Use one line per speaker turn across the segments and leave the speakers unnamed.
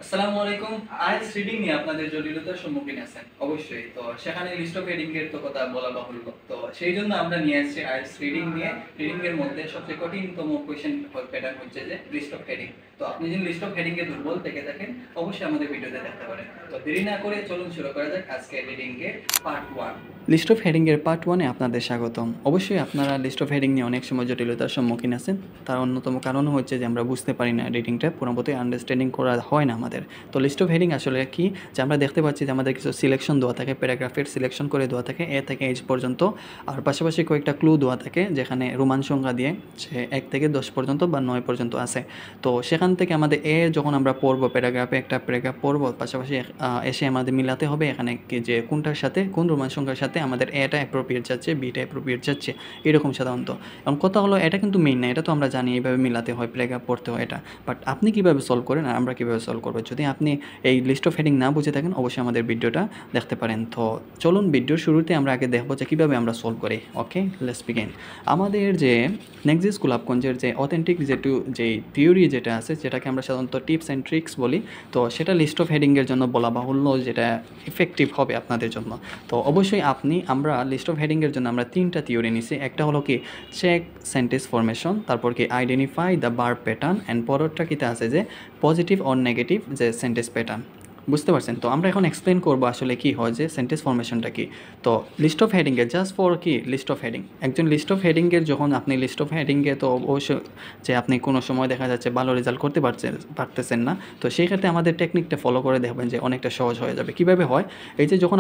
আসসালামু আলাইকুম। IELTS reading নিয়ে আপনাদের জটিলতার সম্মুখীন আছেন অবশ্যই। তো সেখানে লিস্ট অফ হেডিং এর তো কথা বলা বাহুল্য। তো সেই জন্য আমরা নিয়ে আসছি আইএলটিএস রিডিং নিয়ে। রিডিং এর মধ্যে সবচেয়ে কঠিনতম কোশ্চেন প্যাটার্ন হচ্ছে যে লিস্ট অফ হেডিং। তো আপনি যদি লিস্ট অফ হেডিং এ দুর্বল থেকে থাকেন অবশ্যই আমাদের ভিডিওতে দেখতে পারেন। তো দেরি না করে চলুন শুরু করা যাক আজকে রিডিং এর পার্ট 1। লিস্ট অফ হেডিংয়ের পার্ট 1-এ আপনাদের স্বাগতম। অবশ্যই আপনারা লিস্ট অফ হেডিং নিয়ে অনেক সময় জটিলতার সম্মুখীন আছেন। তার অন্যতম কারণ হচ্ছে যে আমরা বুঝতে পারি না, রিডিংটা পুরোপুরি আন্ডারস্ট্যান্ডিং করা হয় না আমাদের। তো লিস্ট অফ হেডিং আসলে কি, যে আমরা দেখতে পাচ্ছি যে আমাদের কিছু সিলেকশন দেওয়া থাকে, প্যারাগ্রাফের সিলেকশন করে দেওয়া থাকে এ থেকে এইচ পর্যন্ত। আর পাশাপাশি কয়েকটা ক্লু দেওয়া থাকে যেখানে রোমান সংখ্যা দিয়ে সে 1 থেকে 10 পর্যন্ত বা 9 পর্যন্ত আছে। তো সেখান থেকে আমাদের যখন আমরা পড়বো, প্যারাগ্রাফে একটা প্যারাগ্রাফ পড়বো, পাশাপাশি এসে আমাদের মিলাতে হবে এখানে কি যে কোনটার সাথে, কোন রোমান সংখ্যার সাথে আমাদের এটা অ্যাপ্রোপ্রিয়েট যাচ্ছে, বিটা অ্যাপ্রোপ্রিয়েট যাচ্ছে, এরকম সাধারণত। এখন কথা হলো, এটা কিন্তু মেইন না, এটা তো আমরা জানি এইভাবে মিলাতে হয়, প্যারাগ্রাফ পড়তে হয় এটা। বাট আপনি কীভাবে সলভ করেন আর আমরা কীভাবে সলভ করবো, যদি আপনি এই লিস্ট অফ হেডিং না বুঝে থাকেন অবশ্যই আমাদের ভিডিওটা দেখতে পারেন। তো চলুন ভিডিওর শুরুতে আমরা আগে দেখবো যে কীভাবে আমরা সলভ করি। ওকে, লেটস বিগিন। আমাদের যে নেক্সট গোলাপগঞ্জের যে অথেন্টিক যে থিওরি যেটা আছে, যেটাকে আমরা সাধারণত টিপস অ্যান্ড ট্রিক্স বলি, তো সেটা লিস্ট অফ হেডিংয়ের জন্য বলা বাহুল্য, যেটা ইফেক্টিভ হবে আপনাদের জন্য। তো অবশ্যই আমরা লিস্ট অফ হেডিংয়ের জন্য আমরা 3টা থিওরি নিছি। একটা হলো কি চেক সেন্টেন্স ফরমেশন, তারপর কি identify the verb pattern, and পরেরটা কিতে আছে যে পজিটিভ অর নেগেটিভ যে সেন্টেন্স প্যাটার্ন। বুঝতে পারছেন? তো আমরা এখন এক্সপ্লেন করবো আসলে কি হয়, যে সেন্টেন্স ফরমেশনটা কি। তো লিস্ট অফ হেডিংয়ে জাস্ট ফর কি লিস্ট অফ হেডিং, একজন লিস্ট অফ হেডিংয়ের যখন আপনি লিস্ট অফ হেডিংয়ে, তো অবশ্যই যে আপনি কোনো সময় দেখা যাচ্ছে ভালো রেজাল্ট করতে পারতেছেন না, তো সেই ক্ষেত্রে আমাদের টেকনিকটা ফলো করে দেখবেন যে অনেকটা সহজ হয়ে যাবে। কীভাবে হয়, এই যে যখন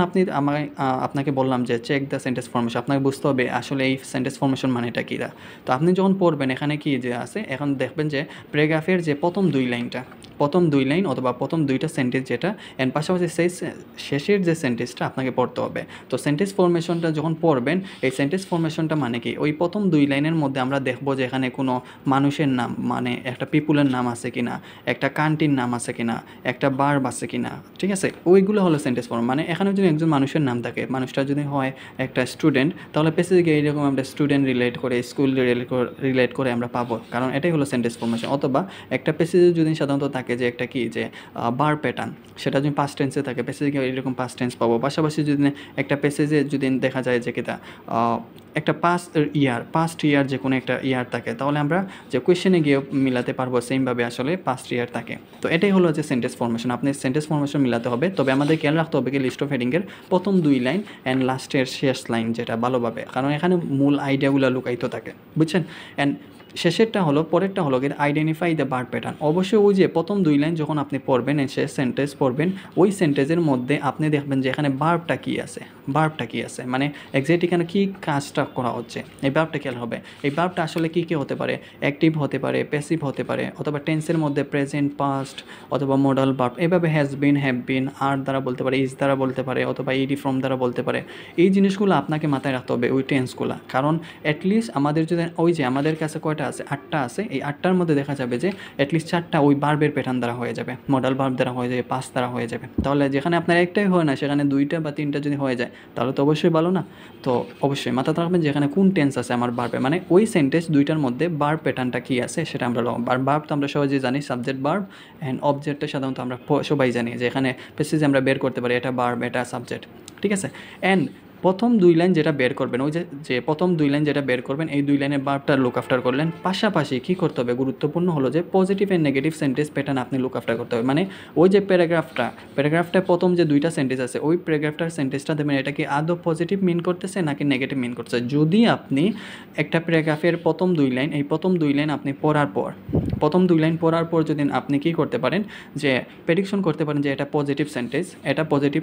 আপনাকে বললাম যে চেক দ্য সেন্টেন্স ফরমেশন, আপনাকে বুঝতে হবে আসলে এই সেন্টেন্স ফরমেশন মানেটা কী। তো আপনি যখন পড়বেন এখানে কি যে আছে, এখন দেখবেন যে প্যারাগ্রাফের যে প্রথম 2 লাইন অথবা প্রথম 2টা সেন্টেন্স যেটা, এর পাশাপাশি সেই শেষের যে সেন্টেন্সটা আপনাকে পড়তে হবে। তো সেন্টেন্স ফরমেশনটা যখন পড়বেন, এই সেন্টেন্স ফরমেশনটা মানে কি, ওই প্রথম 2 লাইনের মধ্যে আমরা দেখব যে এখানে কোনো মানুষের নাম, মানে একটা পিপুলের নাম আছে কিনা, একটা কান্ট্রির নাম আছে কিনা, একটা ভার্ব আছে কিনা, ঠিক আছে, ওইগুলো হলো সেন্টেন্স ফর্ম। মানে এখানে যদি একজন মানুষের নাম থাকে, মানুষটা যদি হয় একটা স্টুডেন্ট, তাহলে পেসিফিক এইরকম আমরা স্টুডেন্ট রিলেট করে, স্কুল রিলেট করে আমরা পাবো, কারণ এটাই হলো সেন্টেন্স ফরমেশন। অথবা একটা পেসেজে যদি সাধারণত থাকে যে একটা কি যে ভার্ব প্যাটার্ন, সেটা যদি পাস্ট টেন্সে থাকে, পেসেজে এরকম পাস্ট টেন্স পাবো। পাশাপাশি যদি একটা পেসেজে যদি দেখা যায় যে কিটা একটা পাস্ট ইয়ার যে কোনো একটা ইয়ার থাকে, তাহলে আমরা যে কোয়েশ্চেনে গিয়ে মিলাতে পারবো সেমভাবে আসলে পাস্ট ইয়ার থাকে। তো এটাই হলো যে সেন্টেন্স ফরমেশন। আপনি সেন্টেন্স ফরমেশন মিলাতে হবে, তবে আমাদের খেয়াল রাখতে হবে কি লিস্ট অফ হেডিংয়ের প্রথম 2 লাইন অ্যান্ড লাস্টের শেষ লাইন যেটা ভালোভাবে, কারণ এখানে মূল আইডিয়াগুলো লুকায়িত থাকে, বুঝছেন। অ্যান্ড পরেরটা হলো কি আইডেন্টিফাই দ্য ভার্ব প্যাটার্ন। অবশ্যই ওই যে প্রথম 2 লাইন যখন আপনি পড়বেন, শেষ সেন্টেন্স পড়বেন, ওই সেন্টেন্সের মধ্যে আপনি দেখবেন যে এখানে ভার্বটা কী আছে, মানে এক্সাক্ট এখানে কী কাজটা করা হচ্ছে, এই ভার্বটা খেয়াল হবে। এই ভার্বটা আসলে কী হতে পারে, অ্যাক্টিভ হতে পারে, প্যাসিভ হতে পারে, অথবা টেন্সের মধ্যে প্রেজেন্ট, পাস্ট, অথবা মডাল ভার্ব, এভাবে হ্যাজ বিন, হ্যাভ বিন, আর দ্বারা বলতে পারে, ইজ দ্বারা বলতে পারে, অথবা ইডি ফ্রম দ্বারা বলতে পারে। এই জিনিসগুলো আপনাকে মাথায় রাখতে হবে, ওই টেন্সগুলো। কারণ অ্যাটলিস্ট আমাদের যদি ওই যে আমাদের কাছে কয়টা আছে, 8টা আছে, এই 8টার মধ্যে দেখা যাবে যে অ্যাটলিস্ট 4টা ওই ভার্বের প্যাটার্ন দ্বারা হয়ে যাবে, মডাল ভার্ব দ্বারা হয়ে যাবে, পাস্ট দ্বারা হয়ে যাবে। তাহলে যেখানে আপনার একটাই হয় না, সেখানে 2টা বা 3টা যদি হয়ে যায় তাহলে তো অবশ্যই ভালো না। তো অবশ্যই মাথাতে রাখবেন যে এখানে কোন টেন্স আছে আমার ভার্বে, মানে ওই সেন্টেন্স 2টার মধ্যে ভার্ব প্যাটার্নটা কী আছে সেটা আমরা ভার্ব তো আমরা সহজেই জানি, সাবজেক্ট ভার্ব অ্যান্ড অবজেক্টটা সাধারণত আমরা সবাই জানি যে এখানে প্যাসেজে আমরা বের করতে পারি এটা ভার্ব, এটা সাবজেক্ট, ঠিক আছে। অ্যান্ড প্রথম 2 লাইন যেটা বের করবেন, ওই যে প্রথম 2 লাইন যেটা বের করবেন, এই 2 লাইনের ভার্বটা লুক আফটার করলেন। পাশাপাশি কী করতে হবে, গুরুত্বপূর্ণ হলো যে positive and negative sentence pattern আপনি লুক আফটার করতে হবে। মানে ওই যে প্যারাগ্রাফটা প্রথম যে 2টা সেন্টেন্স আছে, ওই প্যারাগ্রাফটার সেন্টেন্সটা দেবেন এটা কি আদৌ পজিটিভ মিন করতেছে নাকি নেগেটিভ মিন করতেছে। যদি আপনি একটা প্যারাগ্রাফের প্রথম 2 লাইন, এই প্রথম 2 লাইন আপনি পড়ার পর যদি আপনি কী করতে পারেন, যে প্রেডিকশন করতে পারেন যে এটা পজিটিভ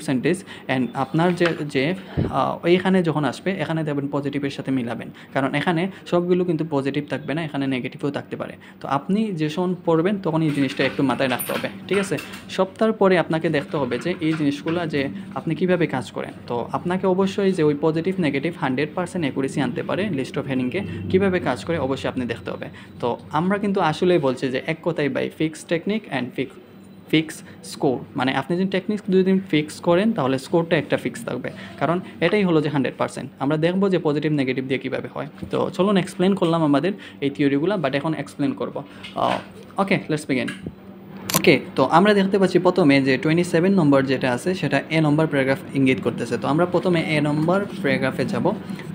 সেন্টেন্স, অ্যান্ড আপনার যে এইখানে যখন আসবে, এখানে দেবেন পজিটিভের সাথে মিলাবেন, কারণ এখানে সবগুলো কিন্তু পজিটিভ থাকবে না, এখানে নেগেটিভও থাকতে পারে। তো আপনি যখন পড়বেন তখন এই জিনিসটা একটু মাথায় রাখতে হবে, ঠিক আছে। সপ্তাহের পরে আপনাকে দেখতে হবে যে এই জিনিসগুলো যে আপনি কিভাবে কাজ করেন। তো আপনাকে অবশ্যই যে ওই পজিটিভ নেগেটিভ 100% অ্যাকুরেসি আনতে পারে লিস্ট অফ হেডিংকে কীভাবে কাজ করে অবশ্যই আপনি দেখতে হবে। তো আমরা কিন্তু আসলেই বলছি যে এক কথাই by fix technique and fix score, মানে আপনি যদি টেকনিক্স দুদিন ফিক্স করেন তাহলে স্কোরটা একটা ফিক্স থাকবে, কারণ এটাই হলো যে 100%। আমরা দেখবো যে পজিটিভ নেগেটিভ দিয়ে কীভাবে হয়। তো চলুন এক্সপ্লেন করলাম আমাদের এই থিওরিগুলো, বাট এখন এক্সপ্লেন করবো। ওকে, লেটস বিগিন। ওকে, তো আমরা দেখতে পাচ্ছি প্রথমে যে 27 নম্বর যেটা আছে সেটা এ নম্বর প্যারাগ্রাফ ইঙ্গিত করতেছে। তো আমরা প্রথমে এ নম্বর প্যারাগ্রাফে যাব।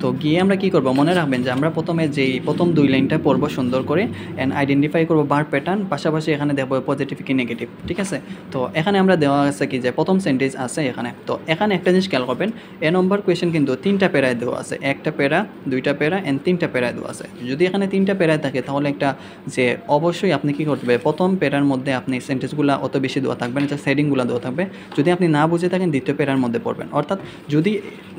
তো গিয়ে আমরা কি করব, মনে রাখবেন যে আমরা প্রথমে যেই প্রথম 2 লাইনটা পড়ব সুন্দর করে অ্যান্ড আইডেন্টিফাই করব ভার্ব প্যাটার্ন, পাশাপাশি এখানে দেখব পজিটিভ কি নেগেটিভ, ঠিক আছে? তো এখানে আমরা দেওয়া আছে কি যে প্রথম সেন্টেন্স আছে এখানে। তো এখানে একটা জিনিস খেয়াল করবেন, এ নম্বর কোয়েশ্চেন কিন্তু 3টা প্যারায় দেওয়া আছে, একটা প্যারা, 2টা প্যারা অ্যান্ড 3টা প্যারায় দেওয়া আছে। যদি এখানে 3টা প্যারায় থাকে তাহলে একটা যে অবশ্যই আপনি কি করতে হবে, প্রথম প্যারার মধ্যে আপনি সেন্টেন্সগুলো অত বেশি দেওয়া থাকবে না, যে সেটিংগুলো দেওয়া থাকবে। যদি আপনি না বুঝে থাকেন দ্বিতীয় প্যারার মধ্যে পড়বেন। অর্থাৎ যদি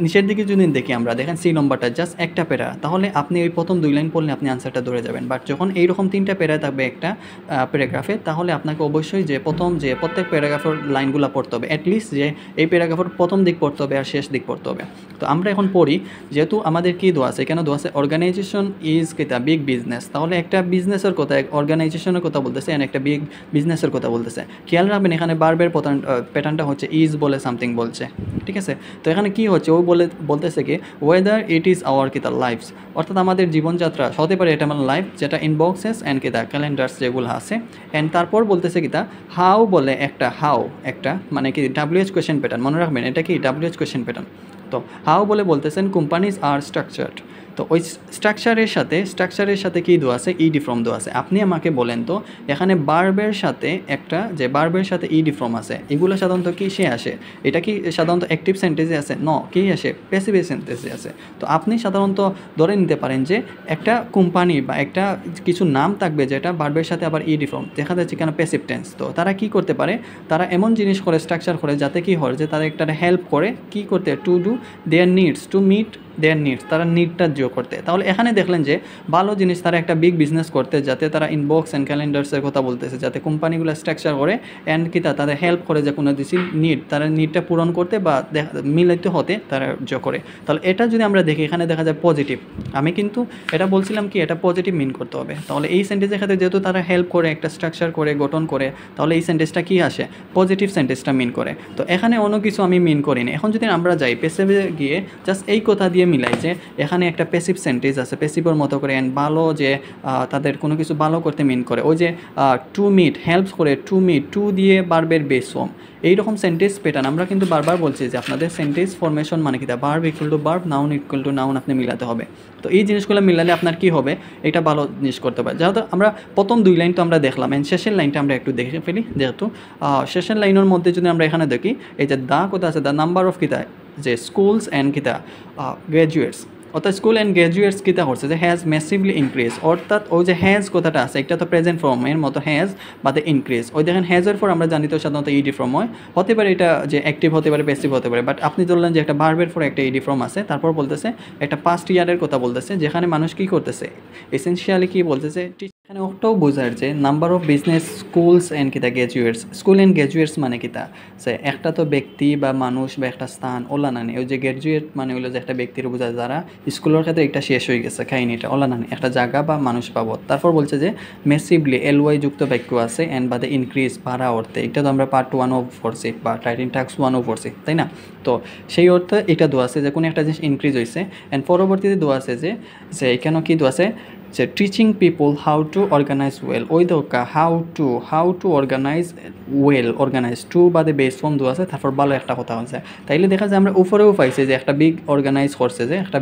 নিচের দিকে যদি দেখি আমরা, দেখেন সি নম্বরটা জাস্ট একটা প্যারা, তাহলে আপনি ওই প্রথম 2 লাইন পড়লে আপনি আনসারটা ধরে যাবেন। বাট যখন এইরকম 3টা প্যারা থাকবে একটা প্যারাগ্রাফে, তাহলে আপনাকে অবশ্যই যে প্রথম যে প্রত্যেক প্যারাগ্রাফের লাইনগুলো পড়তে হবে, অ্যাটলিস্ট যে এই প্যারাগ্রাফের প্রথম দিক পড়তে হবে আর শেষ দিক পড়তে হবে। তো আমরা এখন পড়ি, যেহেতু আমাদের কি দেওয়া আছে, কেন দেওয়া আছে অর্গানাইজেশন ইজ কিতা বিগ বিজনেস, তাহলে একটা বিজনেসের কথা, অর্গানাইজেশনের কথা বলতেছে এন্ড একটা বিগ বিজনেসের কথা বলতেছে। খেয়াল রাখবেন এখানে বারবার প্যাটার্নটা হচ্ছে ইজ বলে সামথিং বলছে, ঠিক আছে? তো এখানে কি হচ্ছে, ও বলতেছে কি ওয়েদার ইট ইজ আওয়ার কিতা লাইফস, অর্থাৎ আমাদের জীবনযাত্রা হতে পারে এটা আমার লাইফ, যেটা ইনবক্সেস অ্যান্ড কিতা ক্যালেন্ডার্স যেগুলো আছে। অ্যান্ড তারপর বলতেছে কিতা হাউ বলে একটা, হাউ একটা মানে কি ডাব্লিউএইচ কোয়েশ্চেন প্যাটার্ন, মনে রাখবেন এটা কি ডাব্লিউএইচ কোয়েশ্চেন প্যাটার্ন। তো হাউ বলে বলতেছেন কোম্পানিজ আর স্ট্রাকচার্ড। তো ওই স্ট্রাকচারের সাথে কী দেওয়া আছে, ইডি ফর্ম দেওয়া আছে। আপনি আমাকে বলেন তো এখানে বার্বের সাথে একটা, যে বার্বের সাথে ইডি ফর্ম আছে, এগুলো সাধারণত কি সে আসে, এটা কি সাধারণত অ্যাক্টিভ সেন্টেন্সে আছে? ন, কি আসে, প্যাসিভ সেন্টেন্সে আছে। তো আপনি সাধারণত ধরে নিতে পারেন যে একটা কোম্পানি বা একটা কিছু নাম থাকবে যেটা বার্বের সাথে আবার ইডি ফর্ম, দেখা যাচ্ছে কেন প্যাসিভ টেন্স। তো তারা কি করতে পারে, তারা এমন জিনিস করে স্ট্রাকচার করে যাতে কি হয়, যে তারা একটা হেল্প করে কি করতে, to do their needs, to meet their needs, তারা নিডটা জিও করতে। তাহলে এখানে দেখলেন যে ভালো জিনিস, তারা একটা বিগ বিজনেস করতে, যাতে তারা ইনবক্স অ্যান্ড ক্যালেন্ডার্সের কথা বলতেছে, যাতে কোম্পানিগুলো স্ট্রাকচার করে অ্যান্ড কি তাদের হেল্প করে যে কোনো কিছু নিড, তারা নিডটা পূরণ করতে বা মিলিত হতে তারা জিও করে। তাহলে এটা যদি আমরা দেখি এখানে দেখা যায় পজিটিভ, আমি কিন্তু এটা বলছিলাম কি এটা পজিটিভ মিন করতে হবে। তাহলে এই সেন্টেন্সের ক্ষেত্রে যেহেতু তারা হেল্প করে, একটা স্ট্রাকচার করে, গঠন করে, তাহলে এই সেন্টেন্সটা কি আসে, পজিটিভ সেন্টেন্সটা মিন করে। তো এখানে অন্য কিছু আমি মিন করিনি। এখন যদি আমরা যাই প্যাসিভে গিয়ে জাস্ট এই কথা দিয়ে মিলাই যে এখানে একটা প্যাসিভ সেন্টেন্স আছে, প্যাসিভের মতো করে অ্যান্ড ভালো যে তাদের কোনো কিছু ভালো করতে মিন করে, ওই যে টু মিট হেল্পস করে, টু মিট, টু দিয়ে বার্বের বেস ফর্ম, এইরকম সেন্টেন্স প্যাটার্ন আমরা কিন্তু বারবার বলছি যে আপনাদের সেন্টেন্স ফরমেশন মানে কি তা verb equal to verb, noun equal to noun আপনি মিলাতে হবে। তো এই জিনিসগুলো মিলালে আপনার কি হবে, এটা ভালো জিনিস করতে পারে। যেহেতু আমরা প্রথম 2 লাইন তো আমরা দেখলাম, অ্যান্ড শেষের লাইনটা আমরা একটু দেখে ফেলি। যেহেতু শেষের লাইনের মধ্যে যদি আমরা এখানে দেখি, এই যে দা কোথা আছে, দ্য নাম্বার অফ কিতা যে স্কুলস অ্যান্ড কিতা গ্র্যাজুয়েটস, অর্থাৎ স্কুল অ্যান্ড গ্র্যাজুয়েটস কিতা করছে যে হ্যাজ ম্যাসিভলি ইনক্রিজ, অর্থাৎ ওই যে হ্যাজ কথাটা আছে এটা তো প্রেজেন্ট ফর্মের মতো হ্যাজ বা দ্য ইনক্রিজ। ওই দেখেন হ্যাজের পর আমরা জানি তো সাধারণত ইডি ফর্ম হয়, হতে পারে এটা যে অ্যাক্টিভ হতে পারে, প্যাসিভ হতে পারে। বাট আপনি ধরলেন যে একটা ভার্বের পর একটা ইডি ফর্ম আছে, তারপর বলতেছে একটা পাস্ট ইয়ারের কথা বলতেছে, যেখানে মানুষ কী করতেছে, এসেনশিয়ালি কী বলতেছে, এখানে ওটাও বোঝার যে number of business schools and কিতা গ্র্যাজুয়েটস, স্কুল অ্যান্ড গ্র্যাজুয়েটস মানে কিতা, সে একটা তো ব্যক্তি বা মানুষ বা একটা স্থান ওলা নানি, ওই যে গ্র্যাজুয়েট মানে হলো যে একটা ব্যক্তির বোঝা, যারা স্কুলের ক্ষেত্রে একটা শেষ হয়ে গেছে কাহিনিটা, ওলা নানি একটা জায়গা বা মানুষ পাবো। তারপর বলছে যে মেসিভলি এলওয়াই যুক্ত বাক্য আছে অ্যান্ড বাদে ইনক্রিজ বাড়া অর্থে, এটা তো আমরা পার্ট 1 পড়ছি বা টাইটিং টাস্ক 1 পড়ছি, তাই না? তো সেই অর্থে এটা দোয়া আছে যে কোনো একটা জিনিস ইনক্রিজ হয়েছে। অ্যান্ড পরবর্তীতে দোয়া আছে যে এখানে কি দোয়া আছে, যে teaching people how to organise well, ওই দোকা how to organise well, organise to বাদে বেস ফর্ম দেওয়া আছে, তারপর ভালো একটা কথা হচ্ছে। তাইলে দেখা যায় আমরা উপরেও পাইছি যে একটা বিগ অর্গানাইজ করছে, যে একটা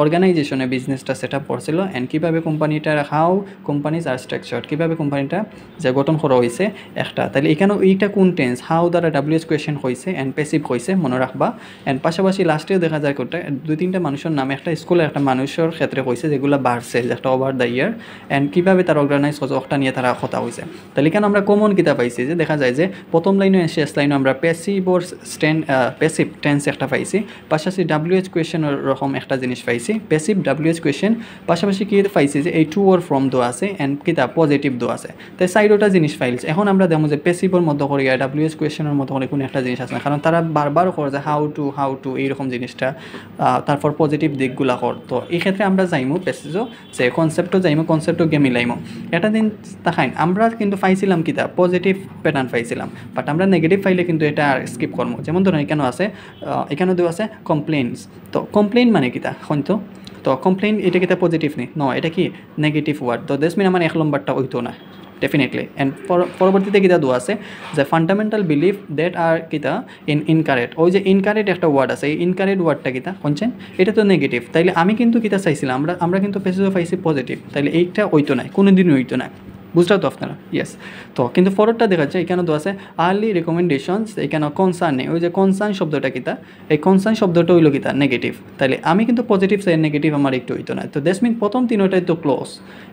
অর্গানাইজেশনে বিজনেসটা সেট আপ করছিল অ্যান্ড কীভাবে কোম্পানিটার হাউ কোম্পানিজ আর স্ট্রাকচার, কীভাবে কোম্পানিটা যে গঠন করা হয়েছে একটা। তাহলে এখানেও এইটা কোন টেন্স, হাউ দ্বারা ডাব্লিউএইচ কোয়েশ্চেন হয়েছে অ্যান্ড প্যাসিভ হয়েছে, মনে রাখবা। অ্যান্ড পাশাপাশি লাস্টেও দেখা যায় কোনটা 2-3টা মানুষের নামে একটা স্কুলে একটা মানুষের ক্ষেত্রে হয়েছে, যেগুলো বাড়ছে একটা ওভার দ্য ইয়ার অ্যান্ড কীভাবে তারা অর্গানাইজ করছে ওটা নিয়ে তারা কথা হয়েছে। তাহলে এখানে আমরা কমন কিতা পাইছি যে দেখা যায় যে প্রথম লাইনে শেষ লাইনে আমরা প্যাসিভ টেন্স একটা পাইছি, পাশাপাশি ডাব্লিউএইচ কোয়েশ্চেনের রকম একটা জিনিস পাইছি, প্যাসিভ ডাব্লিউএইচ কোয়েশ্চেন, পাশাপাশি কি পাইছি যে এই টু ওর ফ্রম দো আছে অ্যান্ড কিতা পজিটিভ দো আছে। তাই সাইডোটা জিনিস ফাইলছে। এখন আমরা দেখো যে প্যাসিভের মধ্যে করে ডাব্লিউএইচ কোয়েশ্চেনের মতো করে কোনো একটা জিনিস আছে না, কারণ তারা বারবার করে যে হাউ টু এইরকম জিনিসটা, তারপর পজিটিভ দিকগুলা কর। তো এই ক্ষেত্রে আমরা যাইমু প্যাসিজও যে কনসেপ্টও যাইমু, কনসেপ্টও গিয়ে মিলাইমু। এটা দিন দেখাইন আমরা কিন্তু পাইছিলাম কিতা পজিটিভ প্যাটার্ন পাইছিলাম, বাট আমরা নেগেটিভ পাইলে কিন্তু এটা আর স্কিপ করবো। যেমন ধরুন এখানে আছে, এখানে দেওয়া আছে কমপ্লেইনস। তো কমপ্লেইন মানে কিতা হয়তো, তো কমপ্লেইন এটা কিতা পজিটিভ নেই, ন এটা কি নেগেটিভ ওয়ার্ড। তো দেশ মিন আমার 1 নম্বরটা হইতো না,
ডেফিনেটলি অ্যান্ড পরবর্তীতে কিতা দোয়া আছে যে ফান্ডামেন্টাল বিলিফ দ্যাট আর কিতা ইনকারেক্ট, ওই যে ইনকারেক্ট একটা ওয়ার্ড আছে, এই ইনকারেক্ট ওয়ার্ডটা কিতা কোনছেন, এটা তো নেগেটিভ। তাইলে আমি কিন্তু কিতা চাইছিলাম, আমরা কিন্তু প্যাসেজে পাইছি পজিটিভ, তাইলে এইটা হইতো না, কোনো দিনই হইতো না, বুঝতে তো আপনারা? ইয়েস। তো কিন্তু ফরওয়ার্ডটা দেখা যাচ্ছে এখানে তো আছে আর্লি রেকমেন্ডেশনস, এখানে কনসার্ন নেই, ওই যে কনসার্ন শব্দটা কিতা, এই কনসার্ন শব্দটা হইলো কিতা নেগেটিভ, তাহলে আমি কিন্তু পজিটিভ চাই, নেগেটিভ আমার একটু হইতো না। তো দ্যাটস মিন প্রথম তিনটাই তো ক্লোজ,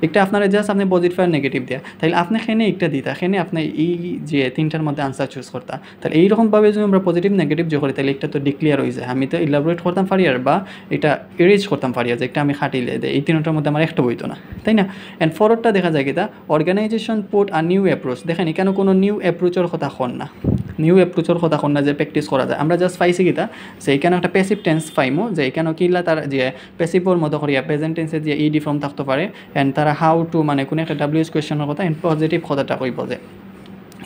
একটা আপনারা জাস্ট আপনি পজিটিভ আর নেগেটিভ দেয়া, তাহলে আপনি খেনে একটা দিতা, খেনে আপনি এই যে তিনটার মধ্যে আনসার চুজ করতা, তাহলে এইরকমভাবে যদি আমরা পজিটিভ নেগেটিভ যোগ করি তাহলে একটা তো ডিক্লিয়ার হয়ে যায়, আমি তো ইলাবোরেট করতাম পারি আর বা এটা এরেজ করতাম পারি যে একটা আমি খাটিলে দেয়, এই তিনটার মধ্যে আমার একটা হইতো না, তাই না? অ্যান্ড ফরওয়ার্ডটা দেখা যায় কিতা organisation put a new approach, দেখেন এখানে কোনো নিউ অ্যাপ্রোচের কথা হন না, নিউ অ্যাপ্রোচের কথা হন না যে প্র্যাকটিস করা যায়, আমরা জাস্ট পাইছি কিতা যে এখানে একটা প্যাসিভ টেন্স পাইমো, যে এখানে কিলা তার যে প্যাসিভর মতো করিয়া প্রেজেন্ট টেন্সে যে ইডি ফর্ম থাকতে পারে, অ্যান্ড তারা হাউ টু মানে কোনো একটা ডাব্লিউএস কোয়েশনের কথা অ্যান্ড পজিটিভ কথাটা কইব যে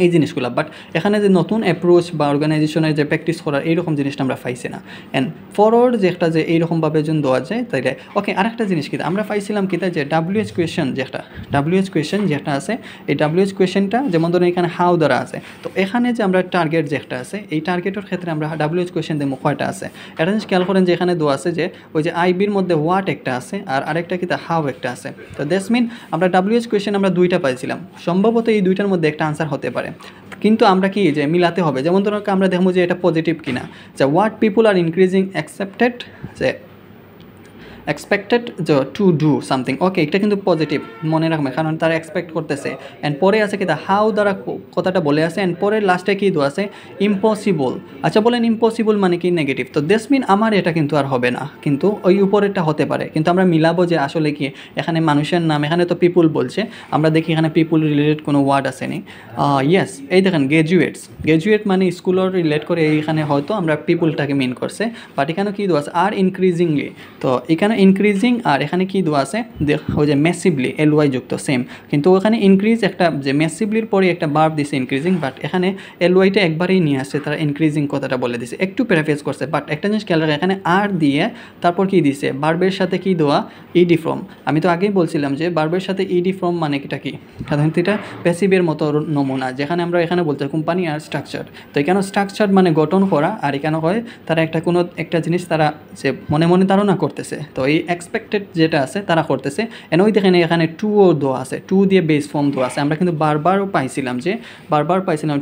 এই জিনিসগুলো, বাট এখানে যে নতুন অ্যাপ্রোচ বা অর্গানাইজেশনের যে প্র্যাকটিস করার এইরকম জিনিসটা আমরা পাইছি না। অ্যান্ড ফরওয়ার্ড যে একটা যে এইরকমভাবে যদি দেওয়া যায় তাইলে ওকে। আরেকটা জিনিস কিতা আমরা পাইছিলাম কিতা যে ডাব্লিউএইচ কোয়েশন, যে একটা ডাব্লিউএইচ কোয়েশন যেটা আছে, এই ডাব্লিউএইচ কোয়েশনটা যেমন ধরুন এখানে হাউ দ্বারা আছে, তো এখানে যে আমরা টার্গেট যে একটা আছে, এই টার্গেটের ক্ষেত্রে আমরা ডাব্লিউএইচ কোয়েশন দিয়ে কয়টা আছে, এটা জিনিস খেয়াল করেন যে এখানে দেওয়া আছে যে ওই যে আইবির মধ্যে হোয়াট একটা আছে আর আরেকটা কিতা হাউ একটা আছে। তো দ্যাটস মিন আমরা ডাব্লিউএইচ কোয়েশন আমরা দুইটা পাইছিলাম, সম্ভবত এই দুইটার মধ্যে একটা আনসার হতে পারে, কিন্তু আমরা কি যে মিলাতে হবে, যেমন ধরুন আমরা দেখবো যে এটা পজিটিভ কিনা, যে what people R increasing accepted যে এক্সপেক্টেড টু ডু সামথিং, ওকে এটা কিন্তু পজিটিভ মনে রাখবে, কারণ তারা এক্সপেক্ট করতেছে। অ্যান্ড পরে আছে কি হাউ দ্বারা কথাটা বলে আছে, অ্যান্ড পরে লাস্টে কী দু আছে ইম্পসিবল। আচ্ছা বলেন ইম্পসিবল মানে কি নেগেটিভ, তো দ্যাটস মিন আমার এটা কিন্তু আর হবে না, কিন্তু ওই উপরেরটা হতে পারে, কিন্তু আমরা মিলাবো যে আসলে কি এখানে মানুষের নাম, এখানে তো পিপুল বলছে, আমরা দেখি এখানে পিপুল রিলেটেড কোনো ওয়ার্ড আসেনি। ইয়েস, এই দেখেন গ্র্যাজুয়েটস, গ্র্যাজুয়েট মানে স্কুলের রিলেট করে, এইখানে হয়তো আমরা পিপুলটাকে মিন করছে, বাট এখানে কী দু আছে আর ইনক্রিজিংলি, তো এখানে ইনক্রিজিং আর এখানে কী দেওয়া আছে ওই যে ম্যাসিভলি এলওয়াই যুক্ত সেম, কিন্তু ওখানে ইনক্রিজ একটা যে ম্যাসিভলির পরে একটা বার্ব দিছে ইনক্রিজিং, বাট এখানে এলওয়াইটা একবারেই নিয়ে আসছে, তারা ইনক্রিজিং কথাটা বলে দিছে, একটু প্যারাফ্রেজ করছে, বাট একটা জিনিস খেয়াল রাখে এখানে আর দিয়ে তারপর কী দিছে বার্বের সাথে কী দেওয়া ইডি ফর্ম। আমি তো আগেই বলছিলাম যে বার্বের সাথে ইডি ফর্ম মানে এটা কি সাধারণত এটা প্যাসিভের মতো নমুনা, যেখানে আমরা এখানে বলতে কোম্পানি আর স্ট্রাকচার, তো এখানে স্ট্রাকচার মানে গঠন করা, আর এখানে হয় তারা একটা কোনো একটা জিনিস তারা যে মনে মনে ধারণা করতেছে, তো এই এক্সপেক্টেড যেটা আছে তারা করতেছে। এন ওই দেখেন এখানে টুও দেওয়া আছে, টু দিয়ে বেস ফর্ম দেওয়া আছে, আমরা কিন্তু বারবারও পাইছিলাম যে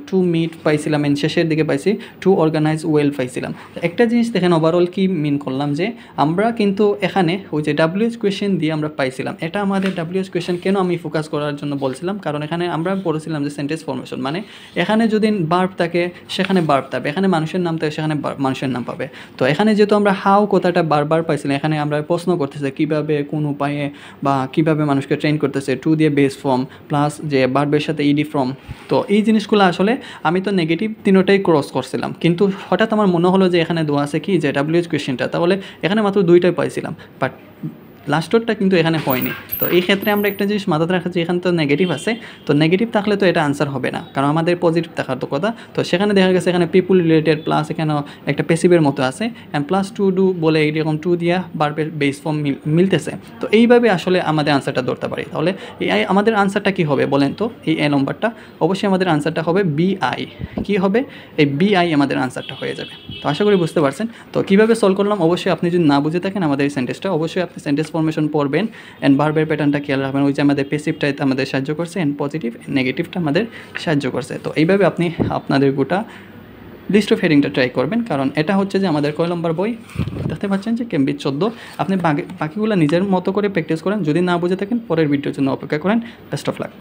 টু মিট পাইছিলাম, এন শেষের দিকে পাইছি টু অর্গানাইজ ওয়েল পাইছিলাম। একটা জিনিস দেখেন ওভারঅল কি মিন করলাম যে আমরা কিন্তু এখানে ওই যে ডাব্লিউএইচ কোয়েশন দিয়ে আমরা পাইছিলাম, এটা আমাদের ডাব্লিউএইচ কোয়েশন কেন আমি ফোকাস করার জন্য বলছিলাম, কারণ এখানে আমরা পড়েছিলাম যে সেন্টেন্স ফরমেশন, মানে এখানে যদি বার্ব থাকে সেখানে বার্ব থাকবে, এখানে মানুষের নাম থাকে সেখানে মানুষের নাম পাবে। তো এখানে যেহেতু আমরা হাউ কথাটা বারবার পাইছিলাম, এখানে আমরা প্রশ্ন করতেছে কীভাবে কোন উপায়ে বা কীভাবে মানুষকে ট্রেন করতেছে, টু দিয়ে বেস ফর্ম প্লাস যে বার্বের সাথে ইডি ফর্ম। তো এই জিনিসগুলো আসলে আমি তো নেগেটিভ তিনোটাই ক্রস করছিলাম, কিন্তু হঠাৎ আমার মনে হলো যে এখানে দেওয়া আছে কি যে ডাব্লিউএইচ কোয়েশ্চেনটা, তাহলে এখানে মাত্র দুইটাই পাইছিলাম, বাট লাস্টরটা কিন্তু এখানে হয়নি। তো এই ক্ষেত্রে আমরা একটা জিনিস মাথাতে রাখা যে এখানে তো নেগেটিভ আছে, তো নেগেটিভ থাকলে তো এটা আনসার হবে না, কারণ আমাদের পজিটিভ থাকার তো কথা। তো সেখানে দেখা গেছে এখানে পিপুল রিলেটেড প্লাস এখানেও একটা প্যাসিভের মতো আছে, অ্যান্ড প্লাস টু ডু বলে এইরকম টু দিয়া বার্বের বেস ফর্ম মিলতেছে। তো এইভাবে আসলে আমাদের আনসারটা ধরতে পারি। তাহলে এই আমাদের আনসারটা কী হবে বলেন তো, এই এ নম্বরটা অবশ্যই আমাদের আনসারটা হবে বিআই। কী হবে, এই বিআই আমাদের আনসারটা হয়ে যাবে। তো আশা করি বুঝতে পারছেন। তো কীভাবে সলভ করলাম অবশ্যই আপনি যদি না বুঝে থাকেন আমাদের এই সেন্টেন্সটা, অবশ্যই আপনি সেন্টেন্স ফরমেশন পড়বেন, অ্যান্ড ভার্বের প্যাটার্নটা খেয়াল রাখবেন, ওই যে আমাদের প্যাসিভটাই আমাদের সাহায্য করছে, অ্যান্ড পজিটিভ নেগেটিভটা আমাদের সাহায্য করছে। তো এইভাবে আপনি আপনাদের গোটা লিস্ট অফ হেডিংটা ট্রাই করবেন, কারণ এটা হচ্ছে যে আমাদের কয় নম্বর বই দেখতে পাচ্ছেন যে কেমব্রিজ 14। আপনি বাকিগুলো নিজের মতো করে প্র্যাকটিস করেন, যদি না বুঝে থাকেন পরের ভিডিওর জন্য অপেক্ষা করেন। Best of luck.